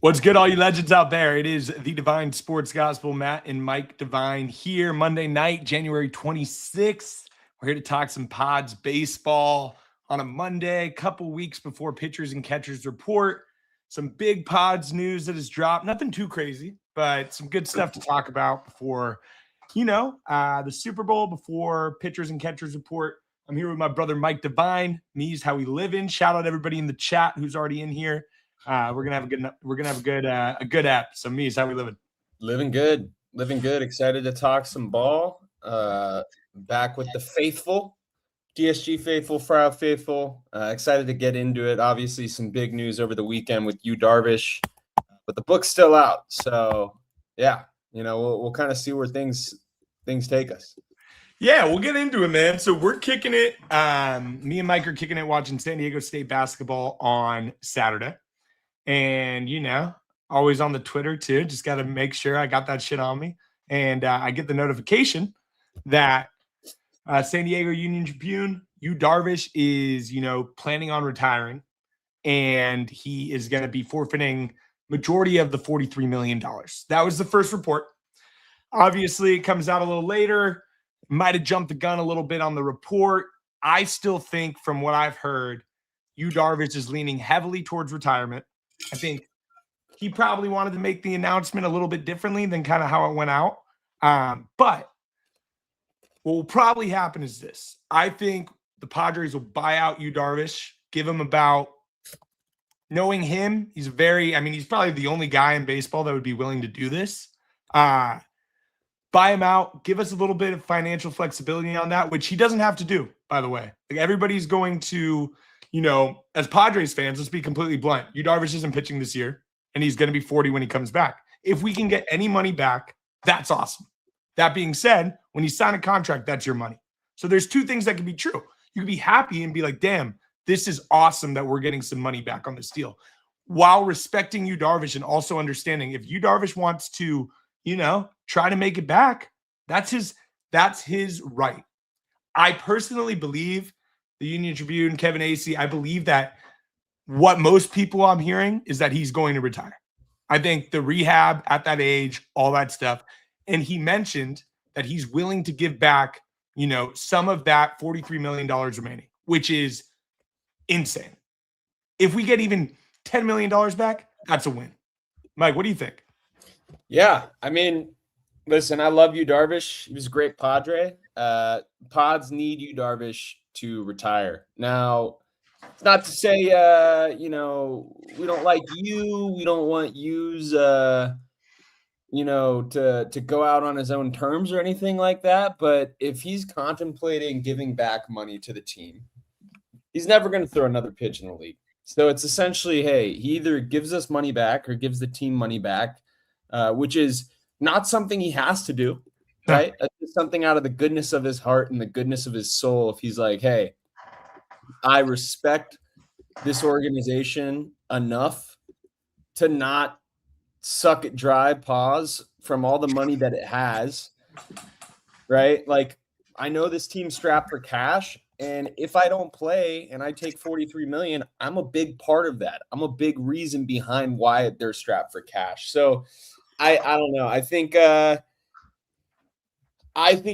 What's good, all you legends out there? It is the Devine Sports Gospel. Matt and Mike Devine here Monday night, January 26th. We're here to talk some Pods baseball on a Monday, couple weeks before pitchers and catchers report. Some big Pods news that has dropped. Nothing too crazy, but some good stuff to talk about before, the Super Bowl, before pitchers and catchers report. I'm here with my brother Mike Devine. Me's how we live in. Shout out everybody in the chat who's already in here. We're gonna have a good app. So Me's how we living? Living good. Excited to talk some ball. Back with the faithful, DSG faithful, Frau faithful. Excited to get into it. Obviously, some big news over the weekend with Yu Darvish, but the book's still out. So yeah, we'll kind of see where things take us. Yeah, we'll get into it, man. So we're kicking it. Me and Mike are kicking it watching San Diego State basketball on Saturday. And, always on the Twitter too. Just got to make sure I got that shit on me. And I get the notification that San Diego Union Tribune, Yu Darvish is, planning on retiring. And he is going to be forfeiting majority of the $43 million. That was the first report. Obviously, it comes out a little later. Might have jumped the gun a little bit on the report. I still think, from what I've heard, Yu Darvish is leaning heavily towards retirement. I think he probably wanted to make the announcement a little bit differently than kind of how it went out. But what will probably happen is this. I think the Padres will buy out Yu Darvish, give him about, knowing him, he's probably the only guy in baseball that would be willing to do this. Buy him out, give us a little bit of financial flexibility on that, which he doesn't have to do, by the way. Like, everybody's going to, as Padres fans, let's be completely blunt. Yu Darvish isn't pitching this year, and he's going to be 40 when he comes back. If we can get any money back, that's awesome. That being said, when you sign a contract, that's your money. So there's two things that can be true. You can be happy and be like, damn, this is awesome that we're getting some money back on this deal, while respecting Yu Darvish and also understanding if Yu Darvish wants to, try to make it back, that's his right. I personally believe the Union Tribune, Kevin Acee, I believe that what most people I'm hearing is that he's going to retire. I think the rehab at that age, all that stuff. And he mentioned that he's willing to give back, some of that $43 million remaining, which is insane. If we get even $10 million back, that's a win. Mike, what do you think? Yeah, listen, I love Yu Darvish. He was a great Padre. Pods need Yu Darvish to retire. Now, it's not to say, we don't like you. We don't want Yu's, to go out on his own terms or anything like that. But if he's contemplating giving back money to the team, he's never going to throw another pitch in the league. So it's essentially, hey, he either gives us money back or gives the team money back, which is not something he has to do, right? It's something out of the goodness of his heart and the goodness of his soul. If he's like, hey, I respect this organization enough to not suck it dry, pause from all the money that it has, right? Like, I know this team's strapped for cash, and if I don't play and I take $43 million, I'm a big part of that. I'm a big reason behind why they're strapped for cash. So I don't know. I think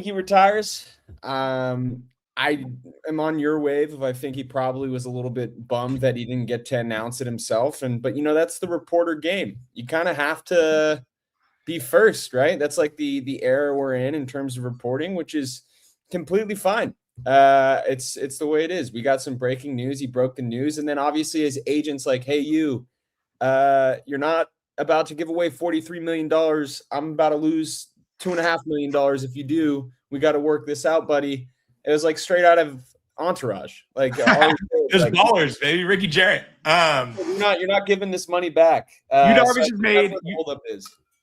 he retires. I am on your wave of, I think he probably was a little bit bummed that he didn't get to announce it himself. But that's the reporter game. You kind of have to be first, right? That's like the era we're in terms of reporting, which is completely fine. It's the way it is. We got some breaking news. He broke the news. And then obviously his agent's like, hey, you're not about to give away $43 million. I'm about to lose $2.5 million. If you do, we got to work this out, buddy. It was like straight out of Entourage. Like, there's ballers, baby. Ricky Jarrett. You're not giving this money back. Yu Darvish has made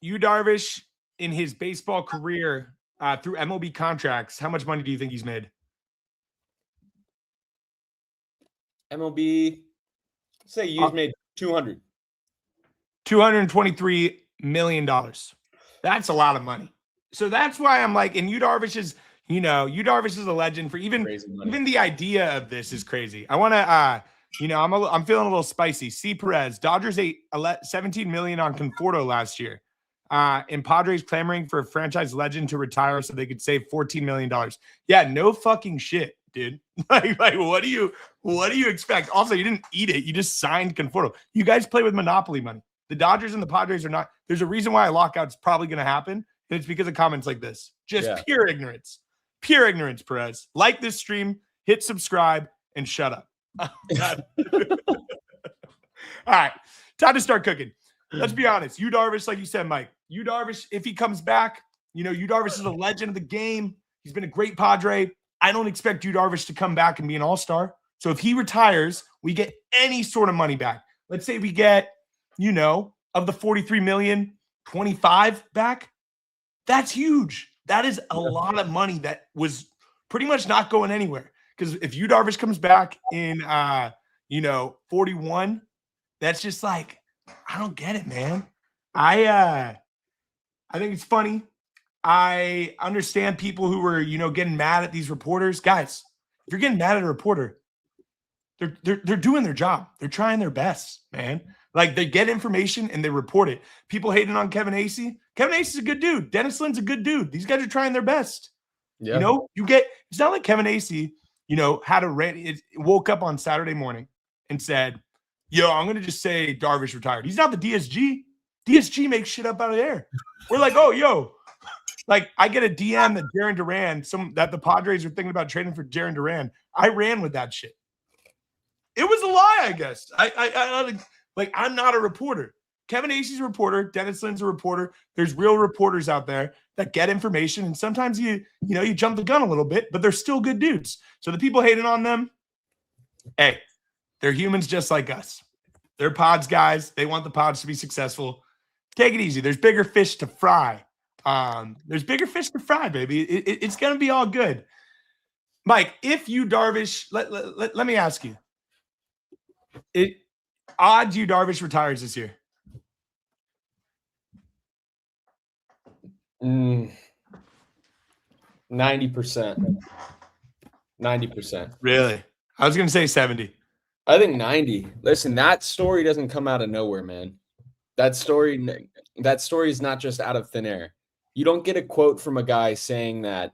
Yu Darvish in his baseball career through MLB contracts. How much money do you think he's made? MLB, say you've made $223 million. That's a lot of money. So that's why I'm like, and Yu Darvish is, Yu Darvish is a legend for even the idea of this is crazy. I want to I'm feeling a little spicy. C. Perez, Dodgers ate 17 million on Conforto last year. And Padres clamoring for a franchise legend to retire so they could save $14 million. Yeah, no fucking shit, dude. like what do you expect? Also, you didn't eat it. You just signed Conforto. You guys play with monopoly money. The Dodgers and the Padres are not. There's a reason why a lockout's probably going to happen. And it's because of comments like this. Just pure ignorance. Pure ignorance, Perez. Like this stream, hit subscribe, and shut up. All right. Time to start cooking. Let's be honest. Yu Darvish, like you said, Mike. Yu Darvish, if he comes back, Yu Darvish is a legend of the game. He's been a great Padre. I don't expect Yu Darvish to come back and be an all-star. So if he retires, we get any sort of money back. Let's say we get, of the 43 million, 25 back. That's huge. That is a lot of money that was pretty much not going anywhere. Because if Yu Darvish comes back in, 41, that's just like, I don't get it, man. I think it's funny. I understand people who were, getting mad at these reporters. Guys, if you're getting mad at a reporter, they're doing their job. They're trying their best, man. Like, they get information and they report it. People hating on Kevin Acee. Kevin Acee's a good dude. Dennis Lynn's a good dude. These guys are trying their best. Yeah. It's not like Kevin Acee, had a rant. Woke up on Saturday morning and said, I'm going to just say Darvish retired. He's not the DSG. DSG makes shit up out of there. We're like, like, I get a DM that Jarren Duran, that the Padres are thinking about trading for Jarren Duran. I ran with that shit. It was a lie, I guess. I'm not a reporter. Kevin Acee's a reporter. Dennis Lynn's a reporter. There's real reporters out there that get information, and sometimes you jump the gun a little bit, but they're still good dudes. So the people hating on them, hey, they're humans just like us. They're Pods guys. They want the Pods to be successful. Take it easy. There's bigger fish to fry. Baby. It's going to be all good. Mike, if Yu Darvish, let me ask you. Odds Yu Darvish retires this year? 90%. 90%. Really? I was going to say 70. I think 90. Listen, that story doesn't come out of nowhere, man. That story is not just out of thin air. You don't get a quote from a guy saying that.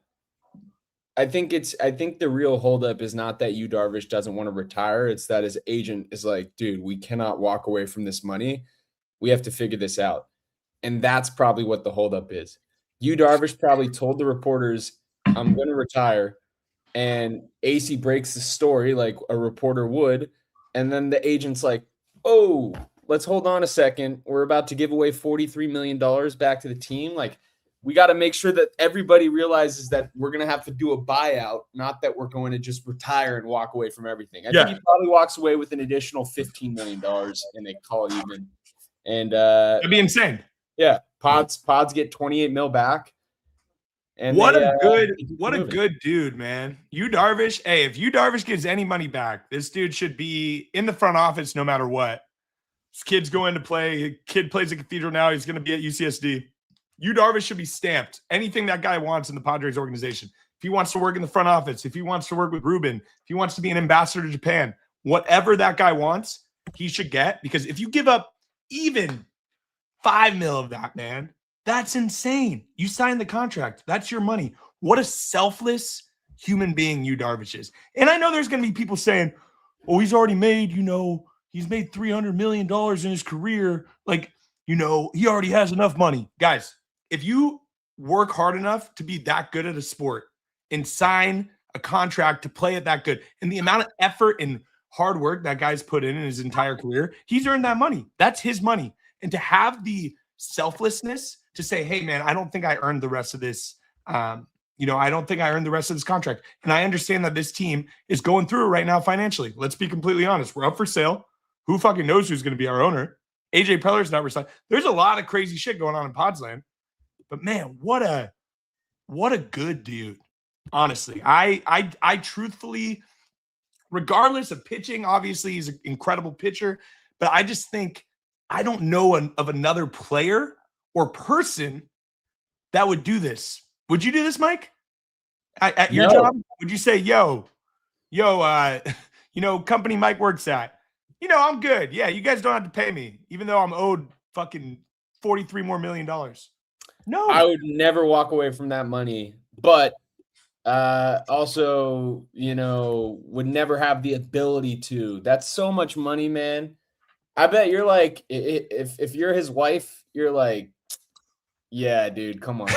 I think the real holdup is not that Yu Darvish doesn't want to retire. It's that his agent is like, dude, we cannot walk away from this money. We have to figure this out. And that's probably what the holdup is. Yu Darvish probably told the reporters, I'm going to retire. And Acee breaks the story like a reporter would. And then the agent's like, oh, let's hold on a second. We're about to give away $43 million back to the team. Like, we got to make sure that everybody realizes that we're going to have to do a buyout, not that we're going to just retire and walk away from everything. I think he probably walks away with an additional $15 million and they call it even. And it'd be insane. Yeah. Pods get 28 mil back. And what a good dude, man. Yu Darvish. Hey, if Yu Darvish gives any money back, this dude should be in the front office no matter what. His kid's going to play. Kid plays at Cathedral now. He's going to be at UCSD. Yu Darvish should be stamped. Anything that guy wants in the Padres organization. If he wants to work in the front office, if he wants to work with Ruben, if he wants to be an ambassador to Japan, whatever that guy wants, he should get. Because if you give up even 5 mil of that, man, that's insane. You signed the contract. That's your money. What a selfless human being Yu Darvish is. And I know there's going to be people saying, oh, he's already made, he's made $300 million in his career. Like, he already has enough money. Guys, if you work hard enough to be that good at a sport and sign a contract to play it that good, and the amount of effort and hard work that guy's put in his entire career, he's earned that money. That's his money. And to have the selflessness to say, hey, man, I don't think I earned the rest of this. I don't think I earned the rest of this contract. And I understand that this team is going through it right now financially. Let's be completely honest. We're up for sale. Who fucking knows who's going to be our owner? AJ Preller's not resigned. There's a lot of crazy shit going on in Podsland. But man, what a good dude. Honestly, I truthfully, regardless of pitching, obviously he's an incredible pitcher, but I just think I don't know of another player or person that would do this. Would you do this, Mike? At your job? Would you say, company Mike works at, I'm good. Yeah, you guys don't have to pay me, even though I'm owed fucking $43 million more. No. I would never walk away from that money, but also, would never have the ability to. That's so much money, man. I bet you're like, if you're his wife, you're like, yeah, dude, come on.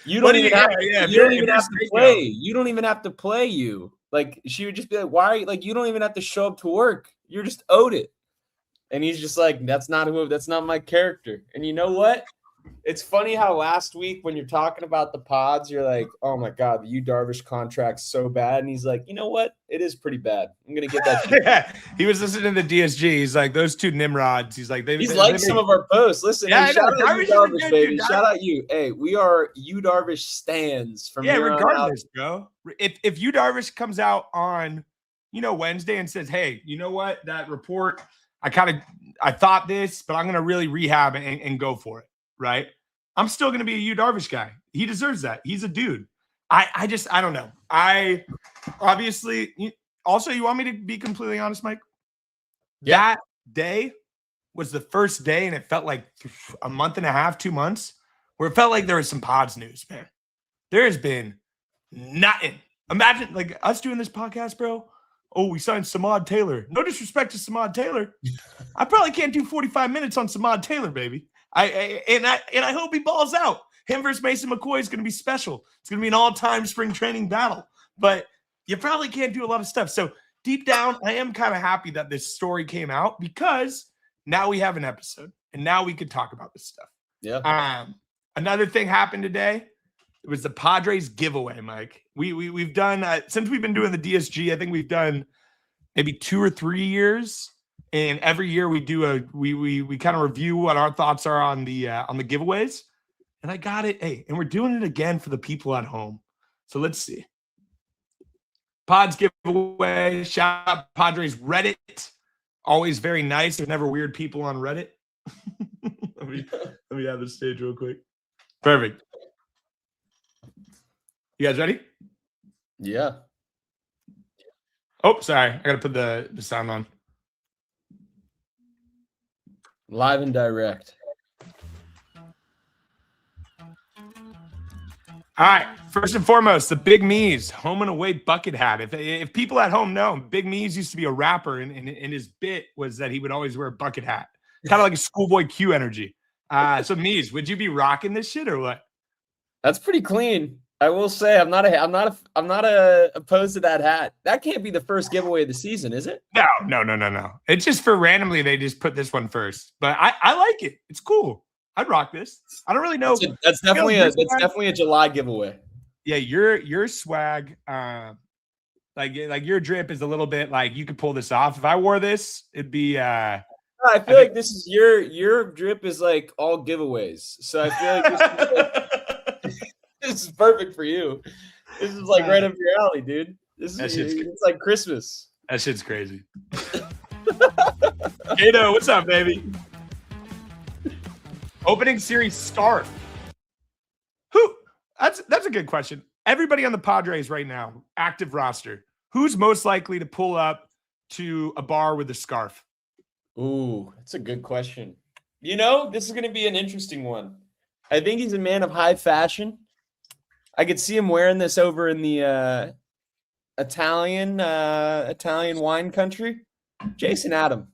You don't even have to play. You don't even have to play you. Like, she would just be like, why are you, like, you don't even have to show up to work. You're just owed it. And he's just like, that's not my character. And you know what? It's funny how last week when you're talking about the pods, you're like, oh my God, the Yu Darvish contract's so bad. And he's like, you know what? It is pretty bad. I'm going to get that. Yeah. He was listening to the DSG. He's like, those two Nimrods. He's like, he's liked some of our posts. Listen, yeah, hey, shout out Yu Darvish, baby. Shout out you. Hey, we are Yu Darvish stands from here regardless, bro. If Yu Darvish comes out on, Wednesday and says, hey, you know what? That report, I thought this, but I'm going to really rehab and go for it. Right. I'm still going to be a Yu Darvish guy. He deserves that. He's a dude. I don't know. I obviously also, you want me to be completely honest, Mike? Yeah. That day was the first day, and it felt like a month and a half, 2 months, where it felt like there was some pods news, man. There has been nothing. Imagine like us doing this podcast, bro. Oh, we signed Samad Taylor. No disrespect to Samad Taylor. I probably can't do 45 minutes on Samad Taylor, baby. I hope he balls out. Him versus Mason McCoy is going to be special. It's going to be an all-time spring training battle. But you probably can't do a lot of stuff. So deep down, I am kind of happy that this story came out because now we have an episode and now we could talk about this stuff. Yeah. Another thing happened today. It was the Padres giveaway, Mike. We've done since we've been doing the DSG. I think we've done maybe 2 or 3 years. And every year we do we kind of review what our thoughts are on the giveaways. And I got it. Hey, and we're doing it again for the people at home. So let's see. Pods giveaway. Shout out Padres Reddit. Always very nice. There's never weird people on Reddit. let me have the stage real quick. Perfect. You guys ready? Yeah. Oh, sorry. I gotta put the sound on. Live and direct. All right. First and foremost, the Big Me's home and away bucket hat. If people at home know, Big Me's used to be a rapper, and his bit was that he would always wear a bucket hat, kind of like a Schoolboy Q energy. So Me's, would you be rocking this shit or what? That's pretty clean. I will say I'm not opposed to that hat. That can't be the first giveaway of the season, is it? No. It's just for randomly they just put this one first. But I like it. It's cool. I'd rock this. I don't really know. That's definitely a July giveaway. Yeah, your swag, like your drip is a little bit like you could pull this off. If I wore this, it'd be I feel like this is your drip is like all giveaways. So I feel like this is perfect for you. This is like right up your alley, dude. It's like Christmas. That shit's crazy. Kato, what's up, baby? Opening series scarf. Who? That's a good question. Everybody on the Padres right now, active roster. Who's most likely to pull up to a bar with a scarf? Ooh, that's a good question. This is going to be an interesting one. I think he's a man of high fashion. I could see him wearing this over in the Italian wine country. Jason Adam.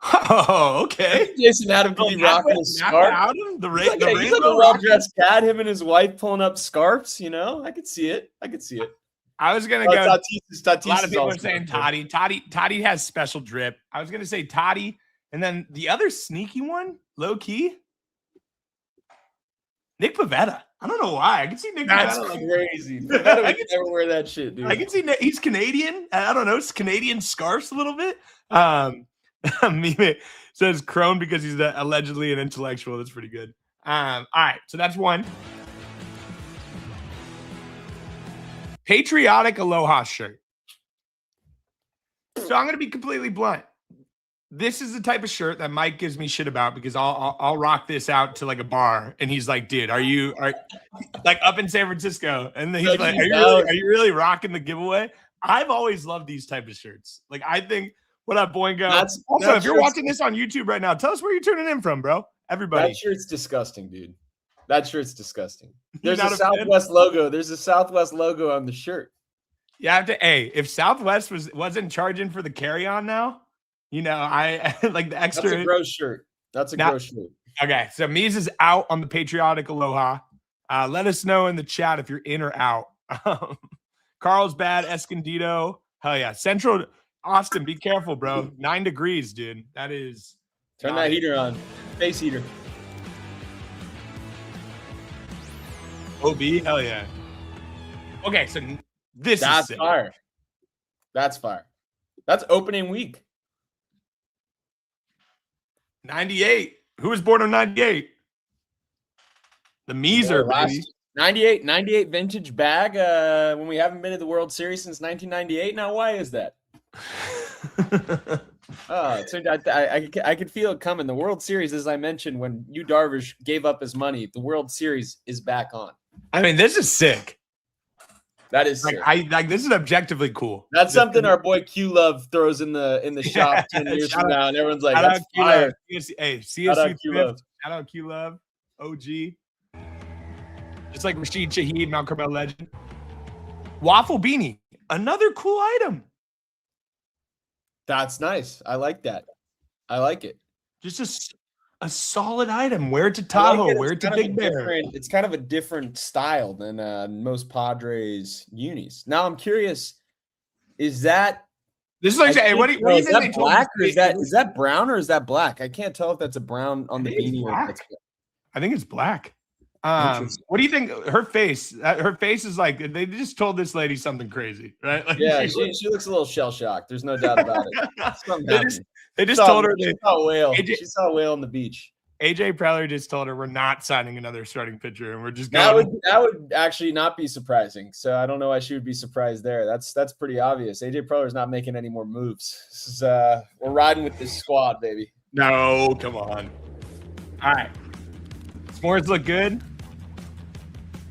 Oh, okay. Jason Adam could be rocking a scarf. He's like a well-dressed cat. Him and his wife pulling up scarves. I could see it. I was gonna go. Tatis a lot of people are saying Toddy. Toddy has special drip. I was gonna say Toddy, and then the other sneaky one, low key, Nick Pivetta. I don't know why. I can see Nick Pivetta. That's crazy. Pivetta would never wear that shit, dude. I can see he's Canadian. I don't know. It's Canadian scarves a little bit. Mime says Crone because he's allegedly an intellectual. That's pretty good. All right. So that's one. Patriotic Aloha shirt. So I'm going to be completely blunt. This is the type of shirt that Mike gives me shit about because I'll rock this out to like a bar and he's like, dude, are you like up in San Francisco? And then he's like, are you really rocking the giveaway? I've always loved these type of shirts. Like I think What up, Boingo? Also, that if you're shirt's- watching this on YouTube right now, tell us where you're tuning in from, bro. Everybody. That shirt's disgusting, dude. That shirt's disgusting. You're There's a not a fan? Southwest logo. There's a Southwest logo on the shirt. You have to. Hey, if Southwest wasn't charging for the carry-on now, you know, I like the extra. That's a gross shirt. That's a gross shirt. Okay, so Mies is out on the patriotic aloha. Let us know in the chat if you're in or out. Carlsbad, Escondido. Hell yeah. Central Austin, be careful, bro. 9 degrees, dude. That is. Turn that heater on. Face heater. OB, hell yeah. Okay, so this That's is sick. fire. That's fire. That's opening week. 98. Who was born in 98? The Meeser, baby. 98 vintage bag when we haven't been to the World Series since 1998. Now, why is that? So I could feel it coming. The World Series, as I mentioned, when Yu Darvish gave up his money, the World Series is back on. I mean, this is sick. That is like sick. this is objectively cool. That's something our boy Q Love throws in the shop 10 years from now, and everyone's like, "That's fire." Hey, CSU Shout out Q Love. Shout out Q Love, OG. Just like Rashid Shaheed, Mount Carmel legend. Waffle beanie, another cool item. That's nice. I like that. I like it. Just a solid item. Wear it to Tahoe. Wear it to Big Bear. It's kind of a different style than most Padres unis. Now I'm curious, is that this is like hey, what do you think? That black or is that brown or is that black? I can't tell if that's a brown on the beanie or that's black. I think it's black. What do you think? Her face is like they just told this lady something crazy, right? Like yeah, she looks a little shell shocked. There's no doubt about it. They just told her she saw a whale. She saw a whale on the beach. AJ Preller just told her we're not signing another starting pitcher, and we're just going. That would actually not be surprising. So I don't know why she would be surprised there. That's pretty obvious. AJ Preller's not making any more moves. This is we're riding with this squad, baby. No, come on. All right, s'mores look good.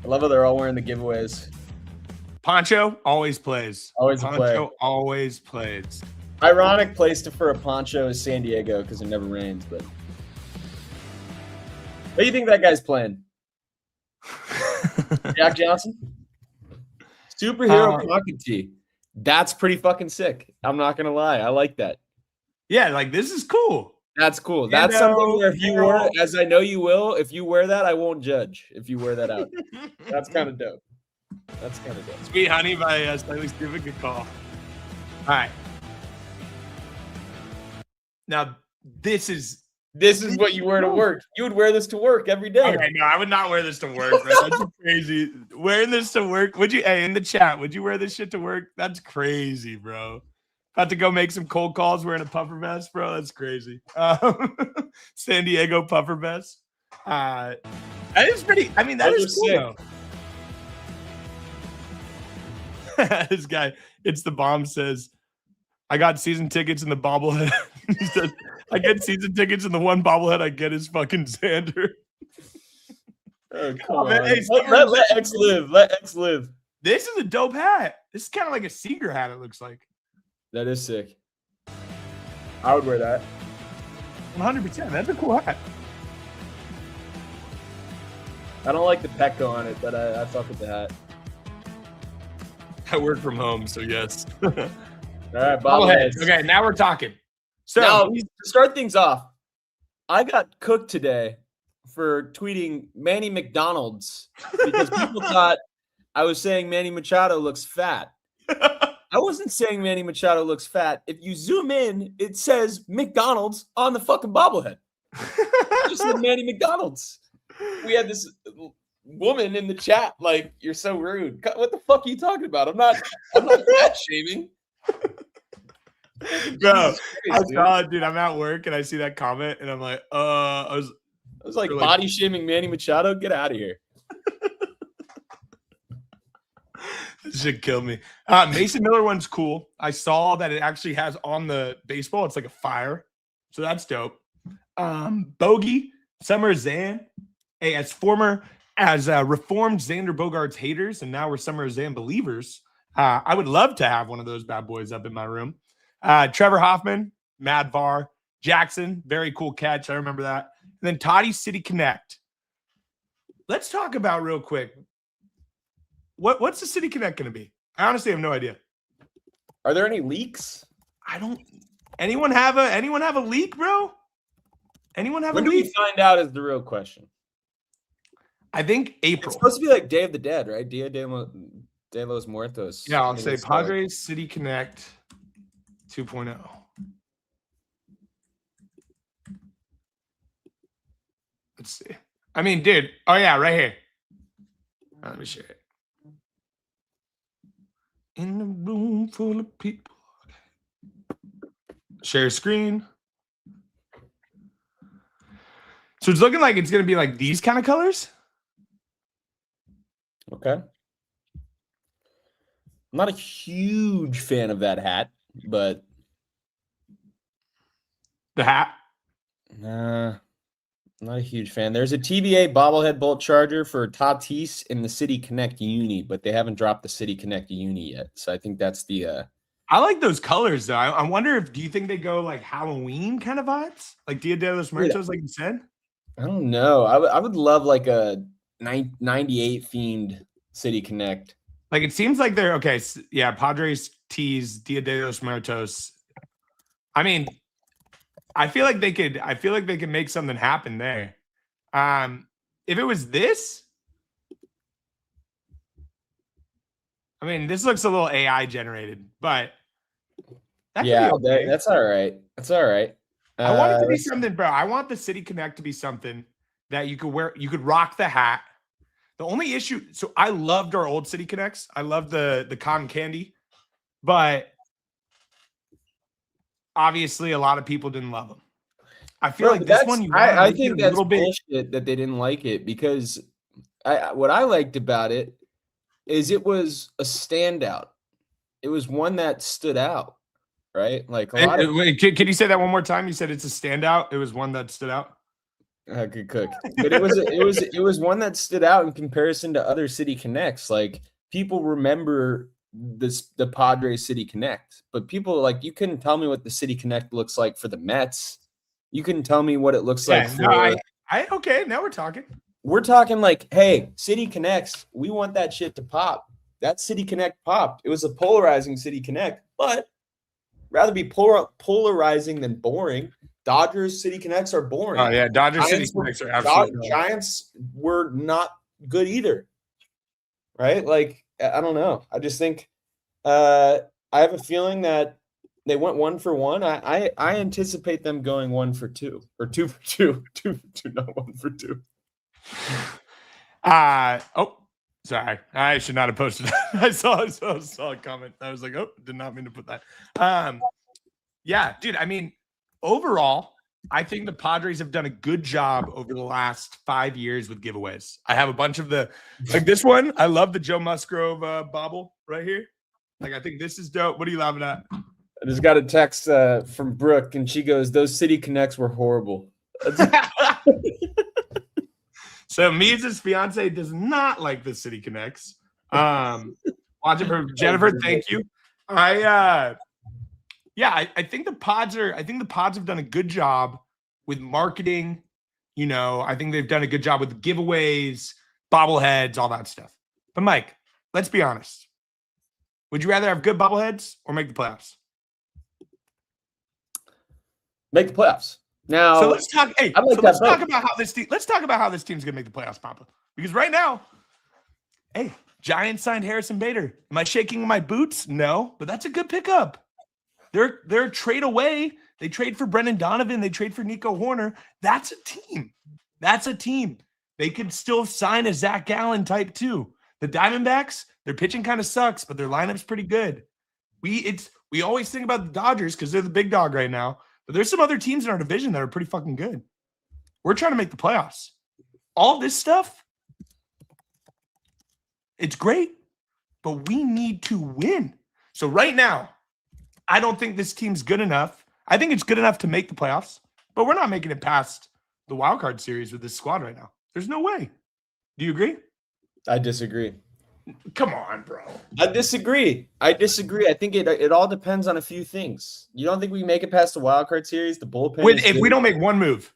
I love how they're all wearing the giveaways. Poncho always plays. Always plays. Ironic place for a poncho is San Diego because it never rains. But what do you think that guy's playing? Jack Johnson? Superhero pocket tee. That's pretty fucking sick. I'm not gonna lie. I like that. Yeah, like this is cool. That's cool. That's something where if you wear it, as I know you will, if you wear that, I won't judge if you wear that out. That's kind of dope. That's kind of dope. Sweet Honey by Slightly Stupid. Good call. All right. Now, this is what you wear to work. You would wear this to work every day. Okay, no, I would not wear this to work, bro. That's crazy. Wearing this to work. Would you, hey, in the chat, would you wear this shit to work? That's crazy, bro. About to go make some cold calls wearing a puffer vest, bro. That's crazy. San Diego puffer vest. That is pretty. I mean, that is cool. This guy, it's the bomb says, I got season tickets in the bobblehead. He says, I get season tickets and the one bobblehead I get is fucking Xander. Oh, come on. Man. Hey, let X live. Let X live. This is a dope hat. This is kind of like a Seager hat, it looks like. That is sick. I would wear that. 100%. That's a cool hat. I don't like the Petco on it, but I fuck with the hat. I work from home, so yes. All right, bobbleheads. Okay, now we're talking. So now, to start things off, I got cooked today for tweeting Manny McDonald's because people thought I was saying Manny Machado looks fat. I wasn't saying Manny Machado looks fat. If you zoom in, it says McDonald's on the fucking bobblehead. I just said Manny McDonald's. We had this woman in the chat like, "You're so rude." What the fuck are you talking about? I'm not fat shaming. Bro, dude, I'm at work and I see that comment and I'm like, I was like body shaming Manny Machado. Get out of here. This should kill me. Mason Miller one's cool. I saw that it actually has on the baseball. It's like a fire. So that's dope. Bogey, Summer Zan. Hey, as reformed Xander Bogaerts haters, and now we're Summer Zan believers. I would love to have one of those bad boys up in my room. Trevor Hoffman, Mad Var. Jackson, very cool catch. I remember that. And then Tatis City Connect. Let's talk about real quick. What's the City Connect going to be? I honestly have no idea. Are there any leaks? I don't. Anyone have a leak, bro? Anyone have When a do leak? we find out is the real question. I think April. It's supposed to be like Day of the Dead, right? Dia de los Muertos. Yeah, I'll say Padres City Connect 2.0. Let's see. I mean, dude. Oh, yeah, right here. Let me share it. In a room full of people. Share screen. So it's looking like it's going to be like these kind of colors. Okay. I'm not a huge fan of that hat, but The hat. I'm not a huge fan. There's a TBA bobblehead bolt charger for Tatis in the City Connect Uni, but they haven't dropped the City Connect Uni yet. So I think that's the I like those colors though. I wonder if do you think they go like Halloween kind of vibes, like Dia de los Muertos, like you said? I don't know. I would love like a 98 themed City Connect. Like it seems like they're okay. Yeah, Padres tease Dia de los Muertos. I mean, I feel like they could. I feel like they could make something happen there. If it was this, I mean, this looks a little AI generated, but that Yeah, could be okay. that's all right. That's all right. I want it to be something, bro. I want the City Connect to be something that you could wear. You could rock the hat. The only issue, so I loved our old City Connects. I loved the cotton candy, but obviously a lot of people didn't love them. I feel like this one, I think that's bullshit that they didn't like it because what I liked about it is it was a standout. It was one that stood out, right? Like a lot of. Wait, can you say that one more time? You said it's a standout. It was one that stood out. Good cook, but it was one that stood out in comparison to other City Connects. Like people remember the Padres City Connect, but people like you couldn't tell me what the City Connect looks like for the Mets. You couldn't tell me what it looks like. No, okay. Now we're talking. We're talking like, hey, City Connects. We want that shit to pop. That City Connect popped. It was a polarizing City Connect, but rather be polarizing than boring. Dodgers City Connects are boring. Oh yeah, Dodgers City Connects are absolutely. Giants were not good either, right? Like I don't know. I just think I have a feeling that they went 1 for 1. I anticipate them going 1 for 2 or 2 for 2, 2 for 2, not 1 for 2. Sorry, I should not have posted that. I saw a comment. I was like, oh, did not mean to put that. Yeah, dude. I mean, overall, I think the Padres have done a good job over the last 5 years with giveaways. I have a bunch of like this one. I love the Joe Musgrove bobble right here. Like, I think this is dope. What are you laughing at? I just got a text from Brooke, and she goes, "Those City Connects were horrible." So Mia's fiance does not like the City Connects. Watching for Jennifer, thank you. I think the Pods have done a good job with marketing. You know, I think they've done a good job with giveaways, bobbleheads, all that stuff. But Mike, let's be honest. Would you rather have good bobbleheads or make the playoffs? Make the playoffs. Now, so let's talk. Hey, let's talk about how this team. Let's talk about how this team's gonna make the playoffs, Papa. Because right now, hey, Giants signed Harrison Bader. Am I shaking my boots? No, but that's a good pickup. They're a trade away. They trade for Brendan Donovan. They trade for Nico Horner. That's a team. That's a team. They could still sign a Zach Gallen type too. The Diamondbacks, their pitching kind of sucks, but their lineup's pretty good. We always think about the Dodgers because they're the big dog right now. But there's some other teams in our division that are pretty fucking good. We're trying to make the playoffs. All this stuff, it's great, but we need to win. So right now, I don't think this team's good enough. I think it's good enough to make the playoffs, but we're not making it past the wild card series with this squad right now. There's no way. Do you agree? I disagree. Come on, bro. I disagree. I think it all depends on a few things. You don't think we make it past the wild card series? The bullpen is If good. we don't make one move,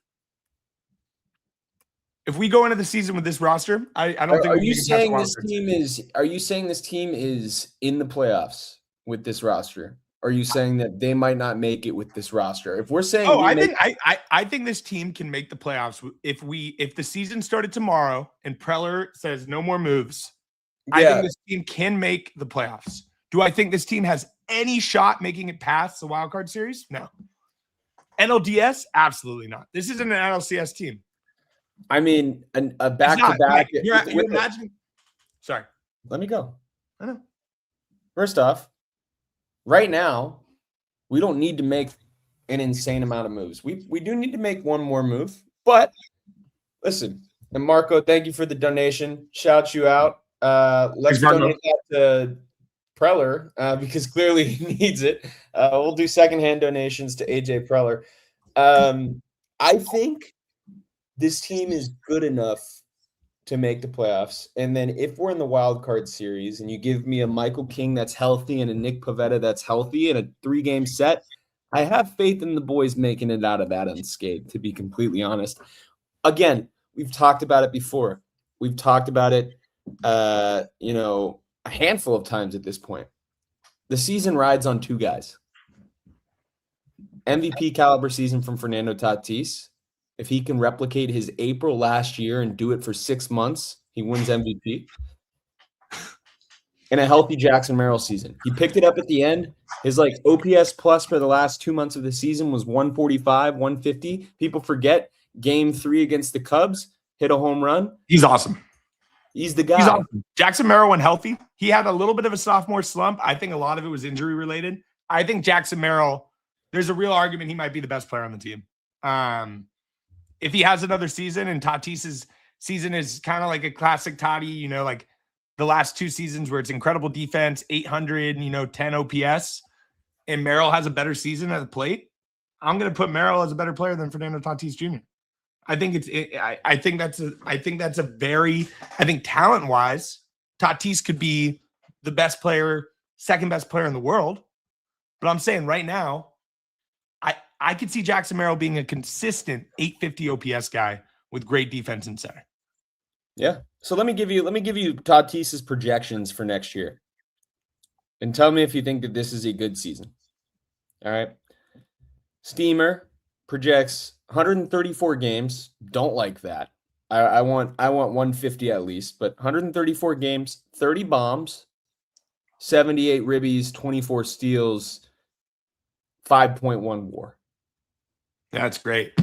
if we go into the season with this roster, I don't think. Are you saying this team is? Are you saying this team is in the playoffs with this roster? Are you saying that they might not make it with this roster? If we're saying, I think this team can make the playoffs if the season started tomorrow and Preller says no more moves. Yeah. I think this team can make the playoffs. Do I think this team has any shot making it past the wild card series? No. NLDS? Absolutely not. This isn't an NLCS team. I mean, a back-to-back. You're imagining. Sorry. Let me go. I know. First off, right now, we don't need to make an insane amount of moves. We do need to make one more move. But listen, and Marco, thank you for the donation. Shout you out. Let's donate that to Preller because clearly he needs it. We'll do secondhand donations to AJ Preller. I think this team is good enough to make the playoffs. And then if we're in the wild card series and you give me a Michael King that's healthy and a Nick Pivetta that's healthy and a 3-game set, I have faith in the boys making it out of that unscathed, to be completely honest. Again, we've talked about it before. We've talked about it, a handful of times at this point. The season rides on 2 guys. MVP caliber season from Fernando Tatis. If he can replicate his April last year and do it for 6 months, he wins MVP. And a healthy Jackson Merrill season. He picked it up at the end. His OPS plus for the last 2 months of the season was 145, 150. People forget game 3 against the Cubs, hit a home run. He's awesome. He's the guy. He's awesome. Jackson Merrill, when healthy, he had a little bit of a sophomore slump. I think a lot of it was injury related. I think Jackson Merrill, there's a real argument he might be the best player on the team. If he has another season and Tatis's season is kind of like a classic Tati, like the last 2 seasons where it's incredible defense, 800, 10 OPS, and Merrill has a better season at the plate, I'm going to put Merrill as a better player than Fernando Tatis Jr. I think talent wise, Tatis could be the best player, second best player in the world. But I'm saying right now, I could see Jackson Merrill being a consistent 850 OPS guy with great defense in center. Yeah. So let me give you Tatis's projections for next year. And tell me if you think that this is a good season. All right. Steamer projects 134 games. Don't like that. I want 150 at least, but 134 games, 30 bombs, 78 ribbies, 24 steals, 5.1 WAR. That's great.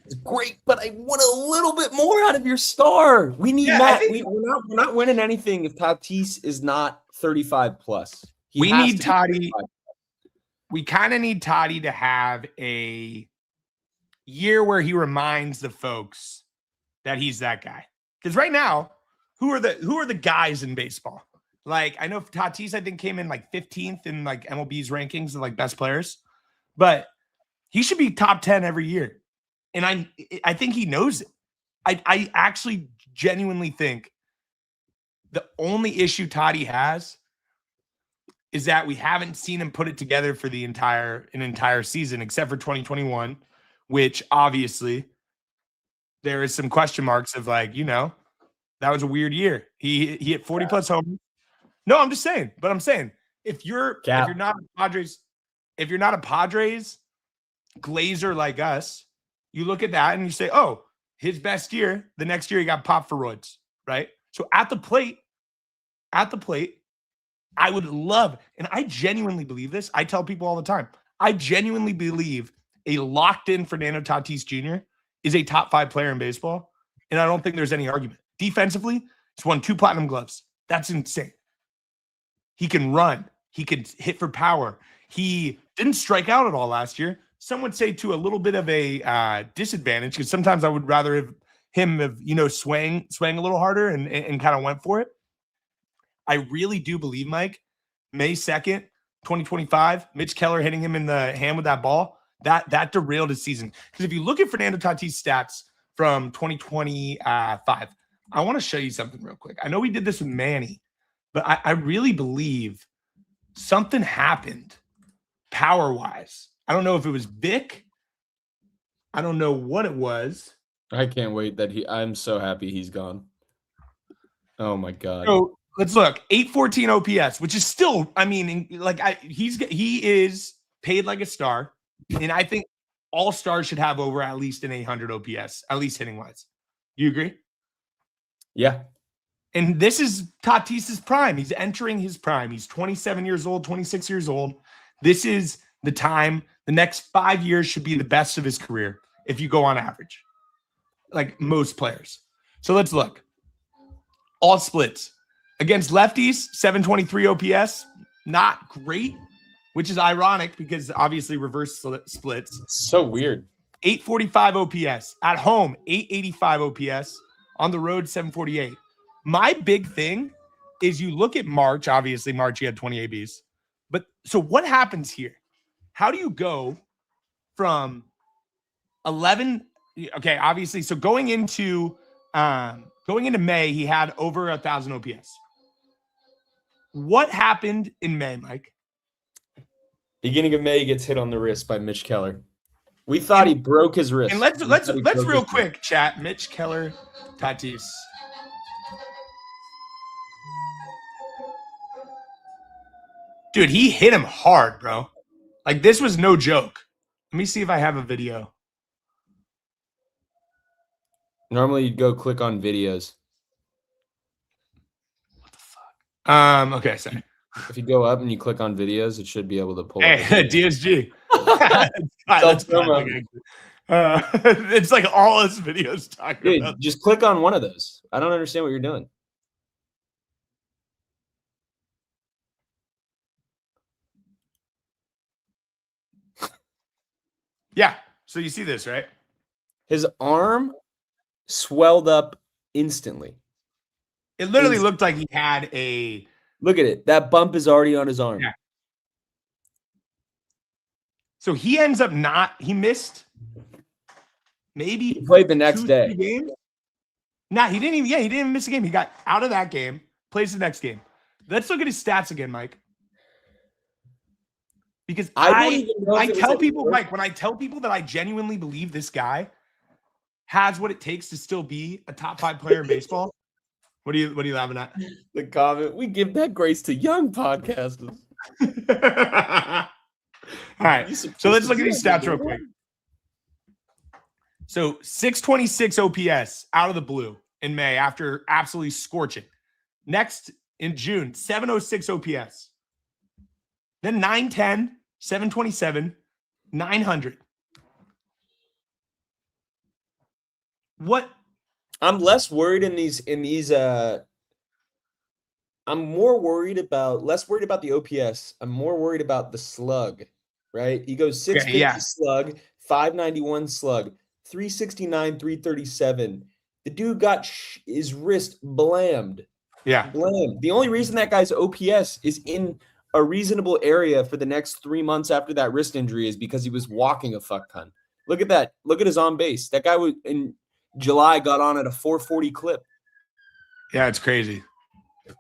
It's great, but I want a little bit more out of your star. We need that. We're not winning anything if Tatis is not 35 plus. We need Tati. We kind of need Tati to have a year where he reminds the folks that he's that guy. Because right now, who are the guys in baseball? I know Tatis, I think, came in 15th in MLB's rankings of best players, but he should be top 10 every year. And I think he knows it. I actually genuinely think the only issue Tati has is that we haven't seen him put it together for an entire season, except for 2021, which obviously there is some question marks of that was a weird year. He hit 40 plus homers. No, I'm just saying. But I'm saying if you're not a Padres glazer like us, you look at that and you say, oh, his best year, the next year he got popped for roids, right? So at the plate, I would love, and I genuinely believe this. I tell people all the time, I genuinely believe a locked-in Fernando Tatis Jr. is a top 5 player in baseball, and I don't think there's any argument. Defensively, he's won 2 platinum gloves. That's insane. He can run. He can hit for power. He didn't strike out at all last year. Some would say to a little bit of a disadvantage, because sometimes I would rather have him swang a little harder and kind of went for it. I really do believe, Mike, May 2nd, 2025, Mitch Keller hitting him in the hand with that ball, that derailed his season. Because if you look at Fernando Tatis' stats from 2025, I want to show you something real quick. I know we did this with Manny, but I really believe something happened power-wise. I don't know if it was Vic. I don't know what it was. I can't wait I'm so happy he's gone. Oh my God. So let's look. 814 OPS, which is still, I mean, like he is paid like a star. And I think all stars should have over at least an 800 OPS, at least hitting wise. You agree? Yeah. And this is Tatis's prime. He's entering his prime. He's 27 years old, 26 years old. This is the time. The next 5 years should be the best of his career if you go on average, like most players. So let's look. All splits. Against lefties, 723 OPS. Not great, which is ironic because obviously reverse splits. So weird. 845 OPS. At home, 885 OPS. On the road, 748. My big thing is you look at March. Obviously, March, he had 20 ABs. But so what happens here? How do you go from 11? Okay, obviously. So going into May, he had over 1,000 OPS. What happened in May, Mike? Beginning of May, he gets hit on the wrist by Mitch Keller. We thought he broke his wrist. And let's real quick chat. Mitch Keller, Tatis. Dude, he hit him hard, bro. Like, this was no joke. Let me see if I have a video. Normally, you'd go click on videos. What the fuck? Okay, sorry. If you go up and you click on videos, it should be able to pull. Hey, DSG. It's like all his videos talking about. Just click on one of those. I don't understand what you're doing. Yeah. So you see this, right? His arm swelled up instantly. It literally looked like he had a... Look at it. That bump is already on his arm. Yeah. So he ends up he missed maybe... He played the next day. Games. Nah, he didn't even miss a game. He got out of that game, plays the next game. Let's look at his stats again, Mike. Because I tell people, Mike, when I tell people that I genuinely believe this guy has what it takes to still be a top 5 player in baseball, what are you laughing at? The comment, we give that grace to young podcasters. All right, so let's look at these stats real quick. So 626 OPS out of the blue in May after absolutely scorching. Next in June, 706 OPS. Then 910, 727, 900. What? I'm less worried in these I'm less worried about the OPS. I'm more worried about the slug, right? He goes 650 slug, 591 slug, 369, 337. The dude got his wrist blammed. Yeah. Blammed. The only reason that guy's OPS is in a reasonable area for the next 3 months after that wrist injury is because he was walking a fuck ton. Look at that. Look at his on base. That guy was in July got on at a 440 clip. Yeah, it's crazy.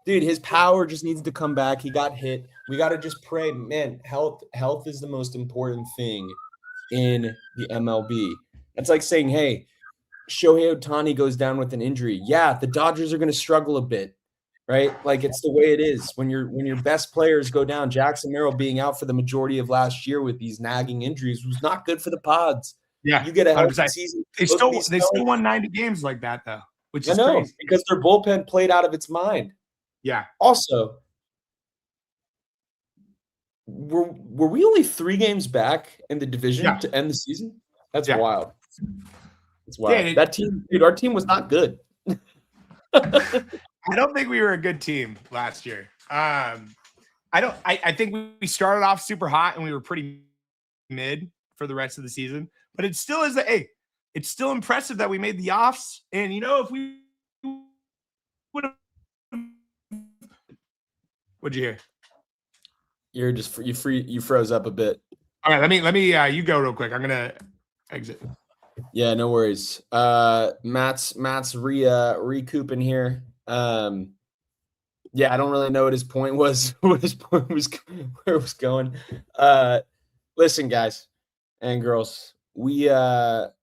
Dude, his power just needs to come back. He got hit. We got to just pray. Man, health is the most important thing in the MLB. That's like saying, hey, Shohei Ohtani goes down with an injury. Yeah, the Dodgers are going to struggle a bit. Right? Like it's the way it is when your best players go down. Jackson Merrill being out for the majority of last year with these nagging injuries was not good for the Pods. Yeah. You get a healthy season. They still won 90 games like that though, which is crazy. Because their bullpen played out of its mind. Yeah. Also, were we only 3 games back in the division to end the season? That's wild. It's wild. Yeah, that team, dude, our team was not good. I don't think we were a good team last year. I think we started off super hot and we were pretty mid for the rest of the season. But it still is it's still impressive that we made the offs. And if we would have, what'd you hear? You're just you froze up a bit. All right, let me you go real quick. I'm gonna exit. Yeah, no worries. Matt's recouping here. Yeah, I don't really know what his point was, what his point was, where it was going. Listen, guys and girls, we have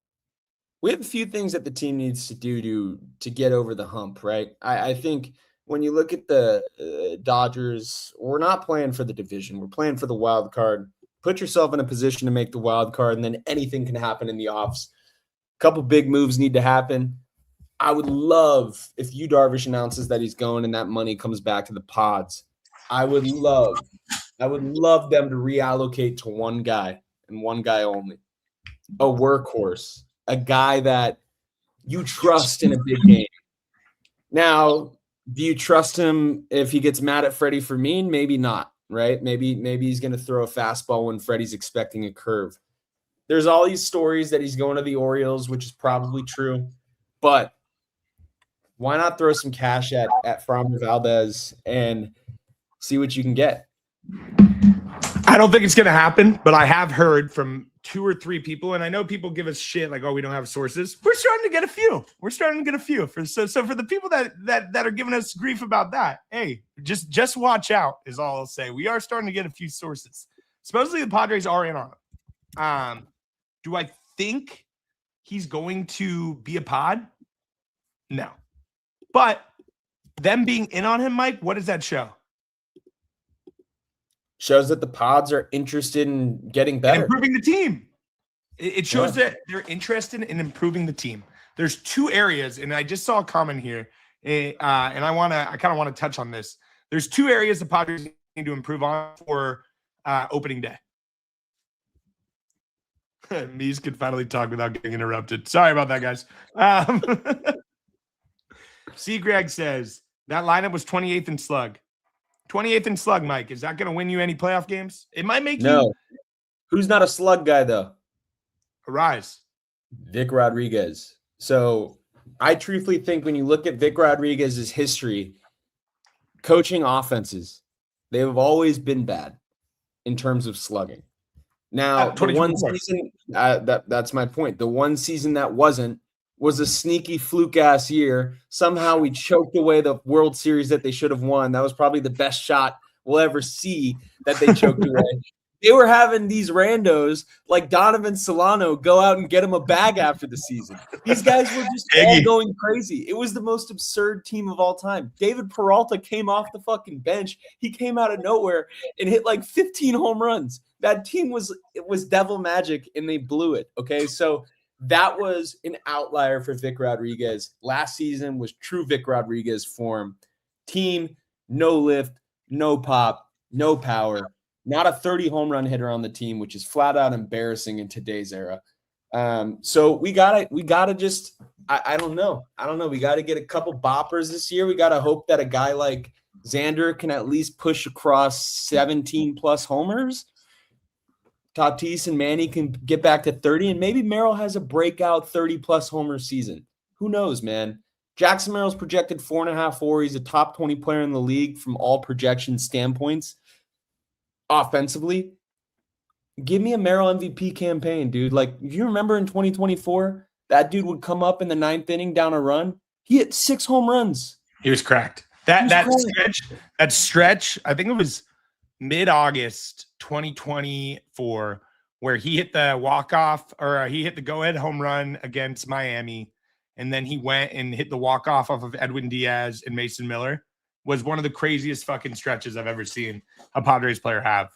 a few things that the team needs to do to get over the hump, right? I think when you look at the Dodgers, we're not playing for the division. We're playing for the wild card. Put yourself in a position to make the wild card, and then anything can happen in the offs. A couple big moves need to happen. I would love if Yu Darvish announces that he's going and that money comes back to the pods. I would love them to reallocate to one guy and one guy only. A workhorse, a guy that you trust in a big game. Now, do you trust him if he gets mad at Freddie Fermin? Maybe not, right? Maybe he's going to throw a fastball when Freddie's expecting a curve. There's all these stories that he's going to the Orioles, which is probably true. But why not throw some cash at Framber Valdez and see what you can get? I don't think it's going to happen, but I have heard from 2 or 3 people, and I know people give us shit like, oh, we don't have sources. We're starting to get a few. So for the people that are giving us grief about that, hey, just watch out is all I'll say. We are starting to get a few sources. Supposedly the Padres are in on him. Do I think he's going to be a pod? No. But them being in on him, Mike, what does that show? Shows that the pods are interested in getting better. And improving the team. It shows that they're interested in improving the team. There's 2 areas, and I just saw a comment here, and I kind of want to touch on this. There's 2 areas the Padres need to improve on for opening day. Mies could finally talk without getting interrupted. Sorry about that, guys. C. Greg says that lineup was 28th in slug. 28th in slug, Mike. Is that going to win you any playoff games? It might make you. Who's not a slug guy, though? Arise. Vic Rodriguez. So I truthfully think when you look at Vic Rodriguez's history, coaching offenses, they have always been bad in terms of slugging. Now, the one season, that's my point. The one season that wasn't was a sneaky fluke-ass year. Somehow we choked away the World Series that they should have won. That was probably the best shot we'll ever see that they choked away. They were having these randos like Donovan Solano go out and get him a bag after the season. These guys were just all going crazy. It was the most absurd team of all time. David Peralta came off the fucking bench. He came out of nowhere and hit like 15 home runs. That team was devil magic, and they blew it, okay? So that was an outlier for Vic Rodriguez. Last season was true Vic Rodriguez form. Team, no lift, no pop, no power. Not a 30 home run hitter on the team, which is flat out embarrassing in today's era. So we gotta just, I don't know. We got to get a couple boppers this year. We got to hope that a guy like Xander can at least push across 17 plus homers. Tatis and Manny can get back to 30, and maybe Merrill has a breakout 30-plus homer season. Who knows, man? Jackson Merrill's projected 4.5 WAR. He's a top 20 player in the league from all projection standpoints. Offensively, give me a Merrill MVP campaign, dude. Like, if you remember in 2024, that dude would come up in the 9th inning down a run. He hit 6 home runs. He was cracked. That stretch, I think it was mid-August 2024, where he hit the walk-off, or he hit the go-ahead home run against Miami, and then he went and hit the walk-off off of Edwin Diaz and Mason Miller, was one of the craziest fucking stretches I've ever seen a Padres player have.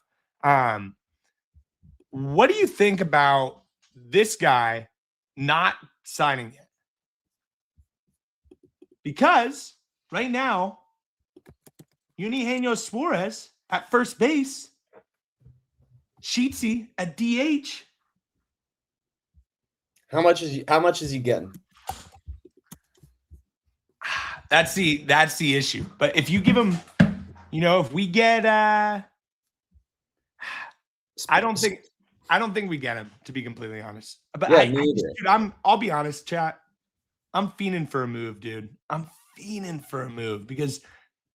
What do you think about this guy not signing yet? Because right now, Eugenio Suarez at first base, Sheetsy at DH. How much is he getting? That's the issue. But if you give him, if we get I don't think we get him, to be completely honest. But yeah, I'll be honest, chat. I'm fiending for a move, dude. I'm fiending for a move because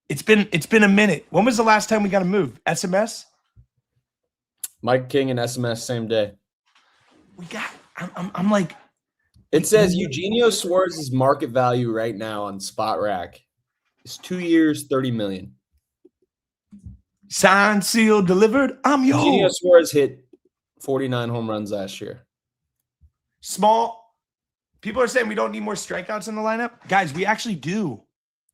it's been a minute. When was the last time we got a move? SMS? Mike King and SMS same day. I'm like, it says Eugenio Suarez's market value right now on Spot Rack It's 2 years, $30 million. Signed, sealed, delivered. I'm Eugenio yours. Suarez hit 49 home runs last year. Small. People are saying we don't need more strikeouts in the lineup. Guys, we actually do.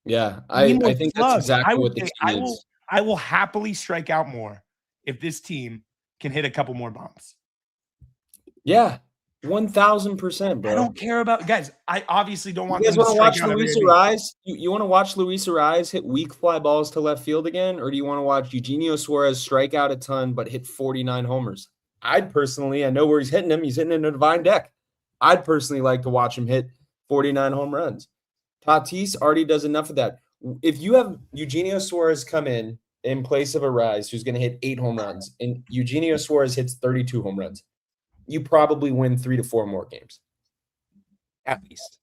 Yeah, We need more I think that's slugs. exactly what the team needs. I will happily strike out more if this team can hit a couple more bombs. Yeah, 1,000%, bro. I don't care about guys. I obviously don't want You guys them to want to strike watch out Luis every inning. Arraez? You want to watch Luis Arraez hit weak fly balls to left field again? Or do you want to watch Eugenio Suarez strike out a ton but hit 49 homers? I'd personally, I know where he's hitting him. He's hitting in a Devine deck. I'd personally like to watch him hit 49 home runs. Tatis already does enough of that. If you have Eugenio Suarez come in place of Arraez, who's going to hit 8 home runs, and Eugenio Suarez hits 32 home runs, you probably win 3 to 4 more games. At least.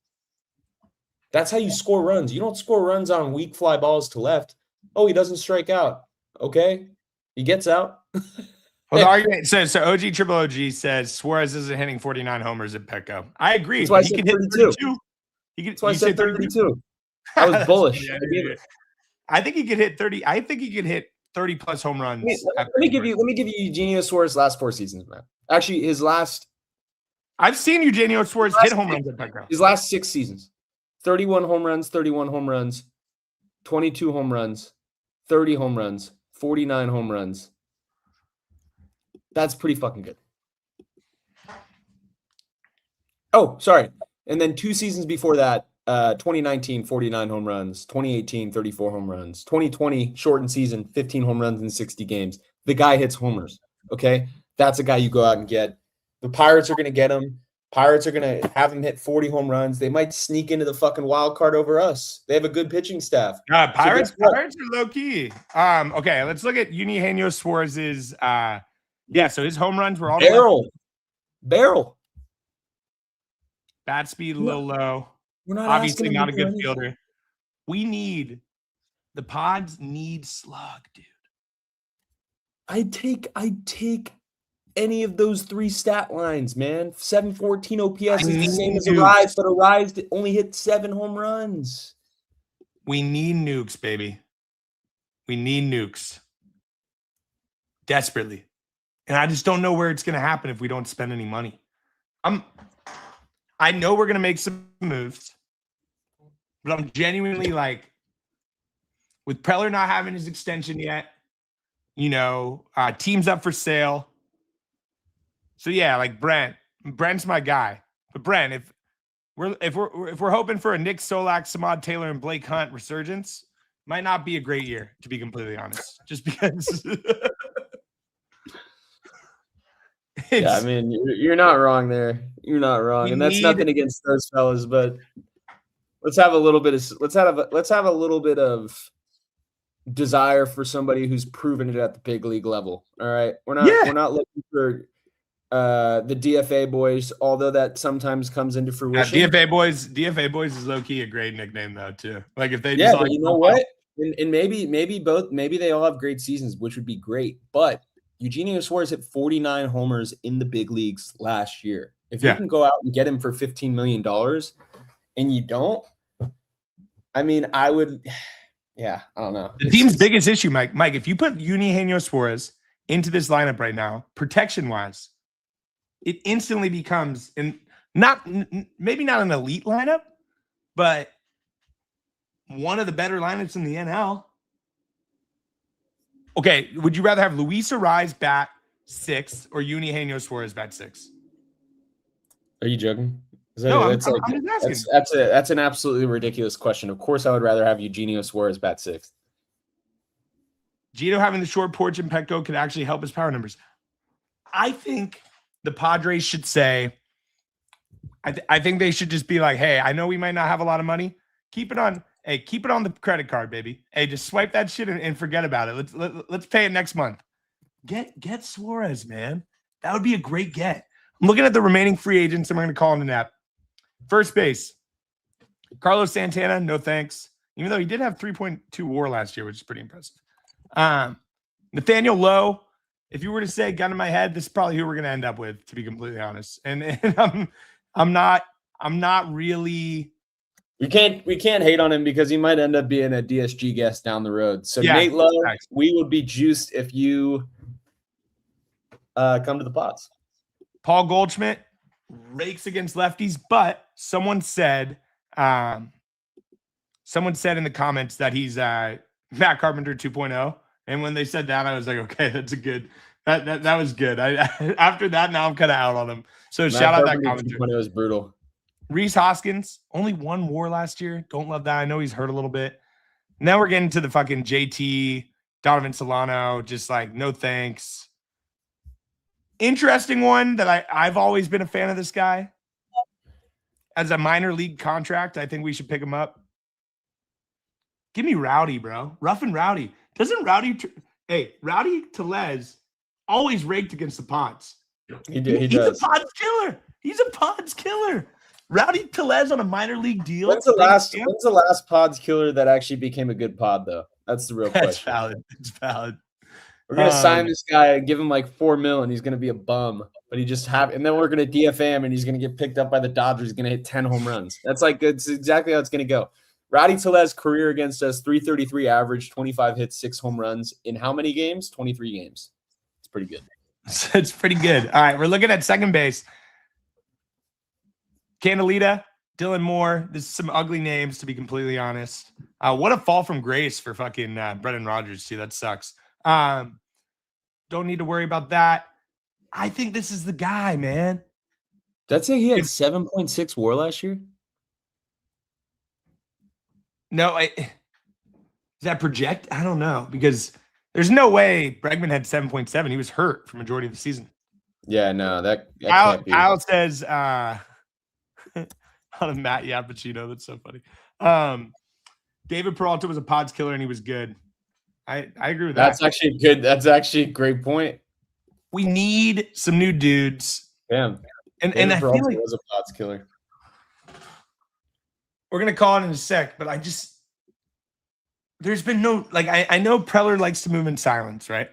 That's how you score runs. You don't score runs on weak fly balls to left. Oh, he doesn't strike out. Okay. He gets out. Well, the argument says so. OG Triple OG says Suarez isn't hitting 49 homers at Petco. I agree. That's why I He said can hit 32. That's why I said 32. I was bullish. I think he could hit 30. I think he could hit 30 plus home runs. Let me give you Eugenio Suarez's last 4 seasons, man. Actually, his last. I've seen Eugenio Suarez hit home runs at Petco. His last 6 seasons. 31 home runs, 31 home runs, 22 home runs, 30 home runs, 49 home runs. That's pretty fucking good. Oh, sorry. And then 2 seasons before that, 2019, 49 home runs, 2018, 34 home runs, 2020, shortened season, 15 home runs in 60 games. The guy hits homers, okay? That's a guy you go out and get. The Pirates are going to get him. Pirates are going to have him hit 40 home runs. They might sneak into the fucking wild card over us. They have a good pitching staff. Pirates are low key. Okay, let's look at Eugenio Suarez's. So his home runs were all barrel. Bat speed a little low. We're not obviously not a good anything. fielder. The Pods need slug, dude. I'd take any of those 3 stat lines, man. 714 OPS is the same as Arraez, but Arraez only hit 7 home runs. We need nukes, baby. We need nukes. Desperately. And I just don't know where it's going to happen if we don't spend any money. I know we're going to make some moves, but I'm genuinely like, with Preller not having his extension yet, teams up for sale. So yeah, like Brent's my guy. But Brent, if we're hoping for a Nick Solak, Samad Taylor, and Blake Hunt resurgence, might not be a great year, to be completely honest. Just because. Yeah, I mean, you're not wrong there. You're not wrong, and that's nothing against those fellas, but let's have a little bit of desire for somebody who's proven it at the big league level. All right, we're not looking for the DFA boys, although that sometimes comes into fruition. DFA boys is low key a great nickname though too. Like if they but you know what, and maybe they all have great seasons, which would be great, but Eugenio Suarez hit 49 homers in the big leagues last year. If you can go out and get him for $15 million and you don't, I mean, I would, I don't know. The team's biggest issue, Mike, if you put Eugenio Suarez into this lineup right now, protection-wise, it instantly becomes, maybe not an elite lineup, but one of the better lineups in the NL. Okay, would you rather have Luis Arraez bat 6 or Eugenio Suarez bat 6? Are you joking? I'm just asking. That's an absolutely ridiculous question. Of course, I would rather have Eugenio Suarez bat 6. Gito having the short porch in Petco could actually help his power numbers. I think the Padres should say, I think they should just be like, hey, I know we might not have a lot of money. Keep it on the credit card, baby. Hey, just swipe that shit and forget about it. Let's pay it next month. Get Suarez, man. That would be a great get. I'm looking at the remaining free agents. I'm going to call him a nap. First base, Carlos Santana, no thanks. Even though he did have 3.2 WAR last year, which is pretty impressive. Nathaniel Lowe, if you were to say gun to my head, this is probably who we're going to end up with, to be completely honest. And I'm not really. We can't hate on him because he might end up being a DSG guest down the road. So Yeah, Nate Lowe, thanks. we would be juiced if you come to the pods. Paul Goldschmidt rakes against lefties, but someone said in the comments that he's Matt Carpenter 2.0. And when they said that, I was like, okay, that's a good that was good. I after that, now I'm kind of out on him. So Matt shout out that Carpenter commenter. 2.0 is brutal. Reese Hoskins, only 1 WAR last year. Don't love that. I know he's hurt a little bit. Now we're getting to the fucking JT, Donovan Solano, just like, no thanks. Interesting one that I've always been a fan of this guy. As a minor league contract, I think we should pick him up. Give me Rowdy, bro. Rough and Rowdy. Doesn't Rowdy Rowdy Tellez always raked against the Pods. He's a Pods killer. He's a Pods killer. Rowdy Tellez on a minor league deal. When's the last Pods killer that actually became a good pod, though? That's the real question. That's valid. It's valid. We're gonna sign this guy and give him like $4 million, and he's gonna be a bum. But and then we're gonna DFA him, and he's gonna get picked up by the Dodgers. He's gonna hit 10 home runs. That's exactly how it's gonna go. Rowdy Tellez career against us, 333 average, 25 hits, 6 home runs in how many games? 23 games. It's pretty good. It's pretty good. All right, we're looking at second base. Candelita, Dylan Moore. This is some ugly names, to be completely honest. What a fall from grace for fucking Brendan Rodgers, too. That sucks. Don't need to worry about that. I think this is the guy, man. Did I say he had 7.6 WAR last year? No, is that project? I don't know, because there's no way Bregman had 7.7. He was hurt for majority of the season. Yeah, no, that can't be. Kyle says on Matt Yappuccino. That's so funny. David Peralta was a Pods killer and he was good. I agree with that. That's actually good. That's actually a great point. We need some new dudes. Yeah. And I feel like was a Pods killer. We're gonna call it in a sec, but there's been no I know Preller likes to move in silence, right?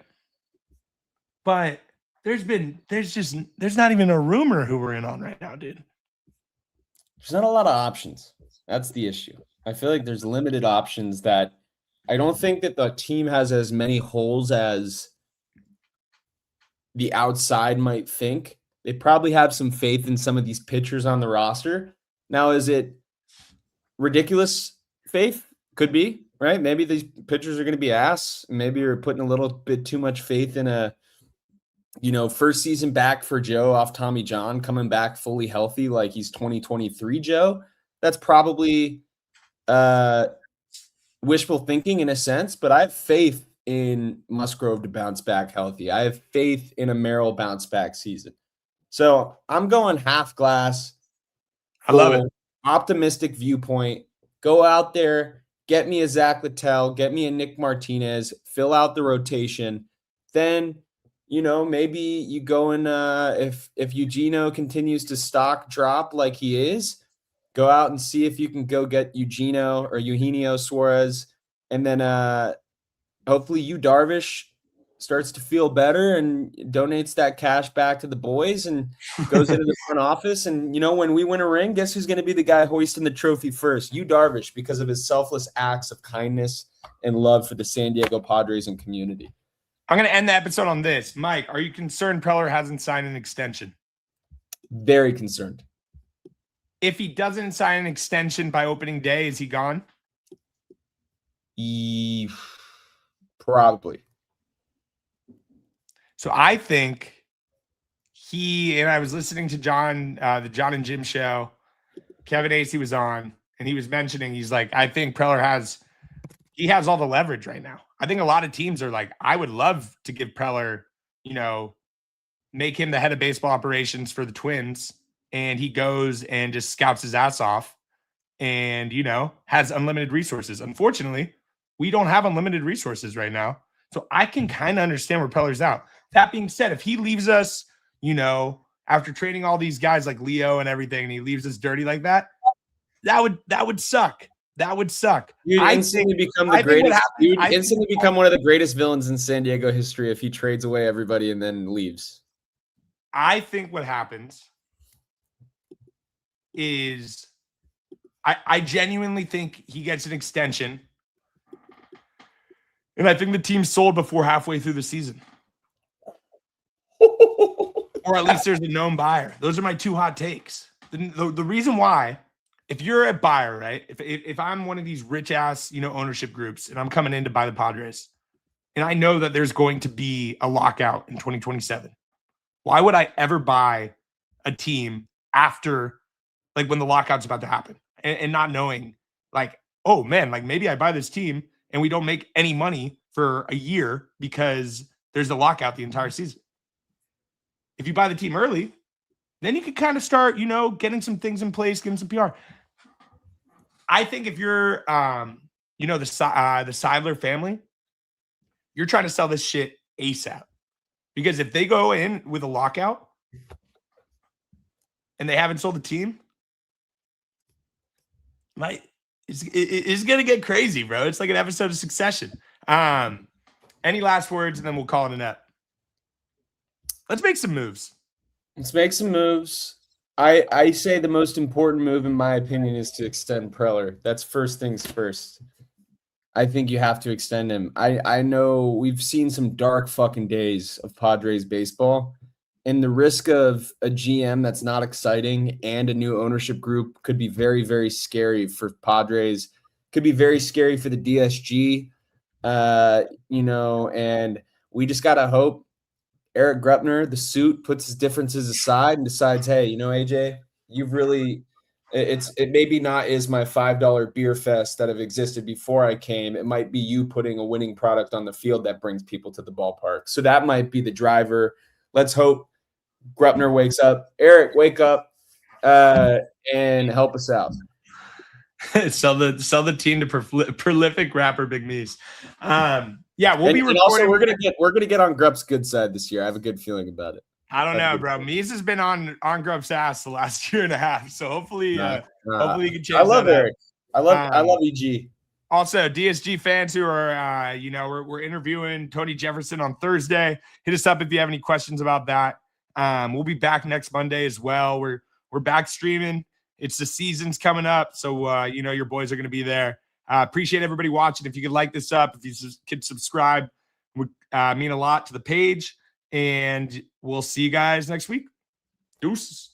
But there's not even a rumor who we're in on right now, dude. There's not a lot of options. That's the issue. I feel like there's limited options that I don't think that the team has as many holes as the outside might think. They probably have some faith in some of these pitchers on the roster. Now, is it ridiculous faith? Could be, right? Maybe these pitchers are going to be ass. Maybe you're putting a little bit too much faith in a, first season back for Joe off Tommy John, coming back fully healthy like he's 2023 Joe. That's probably wishful thinking in a sense, but I have faith in Musgrove to bounce back healthy. I have faith in a Merrill bounce back season. So I'm going half glass. I love it. Optimistic viewpoint. Go out there, get me a Zach Littell, get me a Nick Martinez, fill out the rotation. Then, maybe you go and if Eugenio continues to stock drop like he is, go out and see if you can go get Eugenio Suarez, and then hopefully Yu Darvish starts to feel better and donates that cash back to the boys and goes into the front office. And, when we win a ring, guess who's going to be the guy hoisting the trophy first? Yu Darvish, because of his selfless acts of kindness and love for the San Diego Padres and community. I'm going to end the episode on this. Mike, are you concerned Preller hasn't signed an extension? Very concerned. If he doesn't sign an extension by opening day, is he gone? Probably. So I think I was listening to John, the John and Jim show. Kevin Acey was on, and he was mentioning, he's like, I think Preller has all the leverage right now. I think a lot of teams are like, I would love to give Preller, make him the head of baseball operations for the Twins. And he goes and just scouts his ass off and, has unlimited resources. Unfortunately, we don't have unlimited resources right now. So I can kind of understand where Preller's out. That being said, if he leaves us, after trading all these guys like Leo and everything, and he leaves us dirty like that, that would suck. That would suck. You'd instantly become become one of the greatest villains in San Diego history if he trades away everybody and then leaves. I think what happens is I genuinely think he gets an extension. And I think the team's sold before halfway through the season. Or at least there's a known buyer. Those are my two hot takes. The reason why, if you're a buyer, right? If I'm one of these rich ass, ownership groups and I'm coming in to buy the Padres, and I know that there's going to be a lockout in 2027, why would I ever buy a team after, like, when the lockout's about to happen and not knowing, like, oh man, like maybe I buy this team and we don't make any money for a year because there's a lockout the entire season. If you buy the team early, then you can kind of start, getting some things in place, getting some PR. I think if you're, the Seidler family, you're trying to sell this shit ASAP. Because if they go in with a lockout and they haven't sold the team, it's going to get crazy, bro. It's like an episode of Succession. Any last words, and then we'll call it a net. Let's make some moves. I say the most important move, in my opinion, is to extend Preller. That's first things first. I think you have to extend him. I know we've seen some dark fucking days of Padres baseball, and the risk of a GM that's not exciting and a new ownership group could be very, very scary for Padres. Could be very scary for the DSG, and we just got to hope Eric Grepner, the suit, puts his differences aside and decides, hey, AJ, you've really – it maybe not is my $5 beer fest that have existed before I came. It might be you putting a winning product on the field that brings people to the ballpark. So that might be the driver. Let's hope Grepner wakes up. Eric, wake up and help us out. sell the team to prolific rapper Big Meese. Yeah, we'll be recording. Also, we're gonna get on Grupp's good side this year. I have a good feeling about it. I don't know, bro. Meese has been on Grupp's ass the last year and a half, so hopefully, hopefully you can change. I love Eric. I love EG. Also, DSG fans who are, we're interviewing Tony Jefferson on Thursday. Hit us up if you have any questions about that. We'll be back next Monday as well. We're back streaming. It's the season's coming up, so your boys are going to be there. Appreciate everybody watching. If you could like this up, if you could subscribe, would mean a lot to the page. And we'll see you guys next week. Deuces.